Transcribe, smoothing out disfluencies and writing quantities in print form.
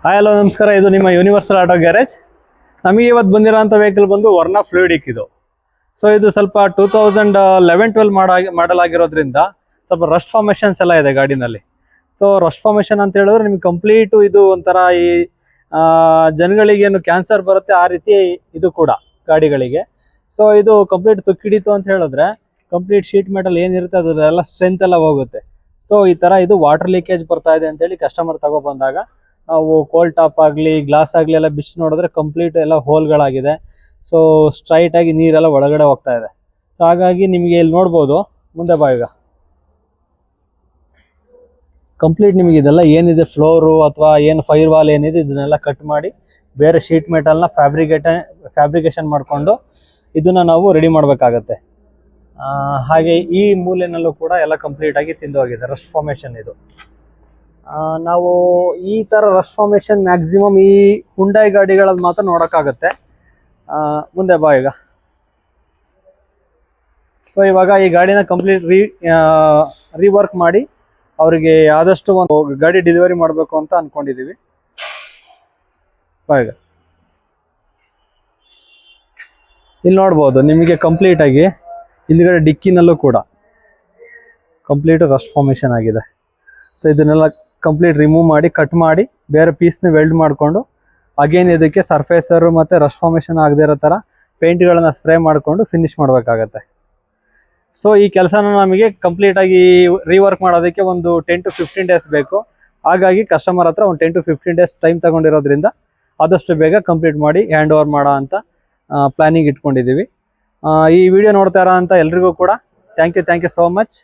Hi hello ನಮಸ್ಕಾರ. ಇದು ನಿಮ್ಮ ಯೂನಿವರ್ಸಲ್ ಆಟೋ ಗ್ಯಾರೇಜ್. ನಮಗೆ ಇವತ್ತು ಬಂದಿರೋಂಥ ವೆಹಿಕಲ್ ಬಂದು ವರ್ನಾ ಫ್ಲೂಯಿಡಿಕ್ ಇದು. ಸೊ ಇದು ಸ್ವಲ್ಪ 2011-12 ಮಾಡಲ್ ಆಗಿರೋದ್ರಿಂದ ಸ್ವಲ್ಪ ರಸ್ಟ್ ಫಾರ್ಮೇಷನ್ಸ್ ಎಲ್ಲ ಇದೆ ಗಾಡಿನಲ್ಲಿ. ಸೊ ರಸ್ಟ್ ಫಾರ್ಮೇಷನ್ ಅಂತ ಹೇಳಿದ್ರೆ ನಿಮ್ಗೆ ಕಂಪ್ಲೀಟು ಇದು ಒಂಥರ ಈ ಜನಗಳಿಗೇನು ಕ್ಯಾನ್ಸರ್ ಬರುತ್ತೆ ಆ ರೀತಿ ಇದು ಕೂಡ ಗಾಡಿಗಳಿಗೆ. ಸೊ ಇದು ಕಂಪ್ಲೀಟ್ ತುಕ್ಕಿಡಿತು ಅಂತ ಹೇಳಿದ್ರೆ ಕಂಪ್ಲೀಟ್ ಶೀಟ್ ಮೆಟಲ್ ಏನಿರುತ್ತೆ ಅದೆಲ್ಲ ಸ್ಟ್ರೆಂತ್ ಎಲ್ಲ ಹೋಗುತ್ತೆ. ಸೊ ಈ ಥರ ಇದು ವಾಟರ್ ಲೀಕೇಜ್ ಬರ್ತಾ ಇದೆ ಅಂತೇಳಿ ಕಸ್ಟಮರ್ ತಗೊಬಂದಾಗ ನಾವು ಕೋಲ್ ಟಾಪ್ ಆಗಲಿ ಗ್ಲಾಸ್ ಆಗಲಿ ಎಲ್ಲ ಬಿಚ್ಚಿ ನೋಡಿದ್ರೆ ಕಂಪ್ಲೀಟ್ ಎಲ್ಲ ಹೋಲ್ಗಳಾಗಿದೆ. ಸೊ ಸ್ಟ್ರೈಟ್ ಆಗಿ ನೀರೆಲ್ಲ ಒಳಗಡೆ ಹೋಗ್ತಾ ಇದೆ. ಸೊ ಹಾಗಾಗಿ ನಿಮಗೆ ಇಲ್ಲಿ ನೋಡ್ಬೋದು, ಮುಂದೆ ಬಾ ಈಗ ಕಂಪ್ಲೀಟ್ ನಿಮಗೆ ಇದೆಲ್ಲ ಏನಿದೆ ಫ್ಲೋರು ಅಥವಾ ಏನು ಫೈರ್ ವಾಲ್ ಏನಿದೆ ಇದನ್ನೆಲ್ಲ ಕಟ್ ಮಾಡಿ ಬೇರೆ ಶೀಟ್ ಮೆಟಲ್ನ ಫ್ಯಾಬ್ರಿಕೇಶನ್ ಮಾಡಿಕೊಂಡು ಇದನ್ನು ನಾವು ರೆಡಿ ಮಾಡಬೇಕಾಗತ್ತೆ. ಹಾಗೆ ಈ ಮೂಲೆಯಲ್ಲೂ ಕೂಡ ಎಲ್ಲ ಕಂಪ್ಲೀಟ್ ಆಗಿ ತಿಂದು ಹೋಗಿದೆ ರಸ್ಟ್ ಫಾರ್ಮೇಷನ್ ಇದು. ನಾವು ಈ ಥರ ರಸ್ಟ್ ಫಾರ್ಮೇಷನ್ ಮ್ಯಾಕ್ಸಿಮಮ್ ಈ ಹುಂಡೈ ಗಾಡಿಗಳಲ್ಲಿ ಮಾತ್ರ ನೋಡೋಕ್ಕಾಗತ್ತೆ. ಮುಂದೆ ಬಾ ಈಗ. ಸೊ ಇವಾಗ ಈ ಗಾಡಿನ ಕಂಪ್ಲೀಟ್ ರೀವರ್ಕ್ ಮಾಡಿ ಅವರಿಗೆ ಆದಷ್ಟು ಒಂದು ಗಾಡಿ ಡೆಲಿವರಿ ಮಾಡಬೇಕು ಅಂತ ಅಂದ್ಕೊಂಡಿದ್ದೀವಿ. ಬಾ ಈಗ. ಇಲ್ಲಿ ನೋಡ್ಬೋದು ನಿಮಗೆ ಕಂಪ್ಲೀಟಾಗಿ ಹಿಂದ್ಗಡೆ ಡಿಕ್ಕಿನಲ್ಲೂ ಕೂಡ ಕಂಪ್ಲೀಟ್ ರಸ್ಟ್ ಫಾರ್ಮೇಷನ್ ಆಗಿದೆ. ಸೊ ಇದನ್ನೆಲ್ಲ ಕಂಪ್ಲೀಟ್ ರಿಮೂವ್ ಮಾಡಿ ಕಟ್ ಮಾಡಿ ಬೇರೆ ಪೀಸ್ನ ವೆಲ್ಡ್ ಮಾಡಿಕೊಂಡು ಅಗೇನ್ ಇದಕ್ಕೆ ಸರ್ಫೇಸರು ಮತ್ತು ರಸ್ಟ್ ಫಾರ್ಮೇಷನ್ ಆಗದೇ ಇರೋ ಥರ ಪೇಂಟ್ಗಳನ್ನು ಸ್ಪ್ರೇ ಮಾಡಿಕೊಂಡು ಫಿನಿಶ್ ಮಾಡಬೇಕಾಗತ್ತೆ. ಸೊ ಈ ಕೆಲಸನ ನಮಗೆ ಕಂಪ್ಲೀಟಾಗಿ ರೀವರ್ಕ್ ಮಾಡೋದಕ್ಕೆ ಒಂದು 10 to 15 ಡೇಸ್ ಬೇಕು. ಹಾಗಾಗಿ ಕಸ್ಟಮರ್ ಹತ್ರ ಒಂದು 10 to 15 ಡೇಸ್ ಟೈಮ್ ತಗೊಂಡಿರೋದ್ರಿಂದ ಆದಷ್ಟು ಬೇಗ ಕಂಪ್ಲೀಟ್ ಮಾಡಿ ಹ್ಯಾಂಡ್ ಓವರ್ ಮಾಡೋ ಅಂತ ಪ್ಲಾನಿಂಗ್ ಇಟ್ಕೊಂಡಿದ್ದೀವಿ. ಈ ವಿಡಿಯೋ ನೋಡ್ತಾ ಇರೋ ಅಂತ ಎಲ್ರಿಗೂ ಕೂಡ ಥ್ಯಾಂಕ್ ಯು ಸೋ ಮಚ್.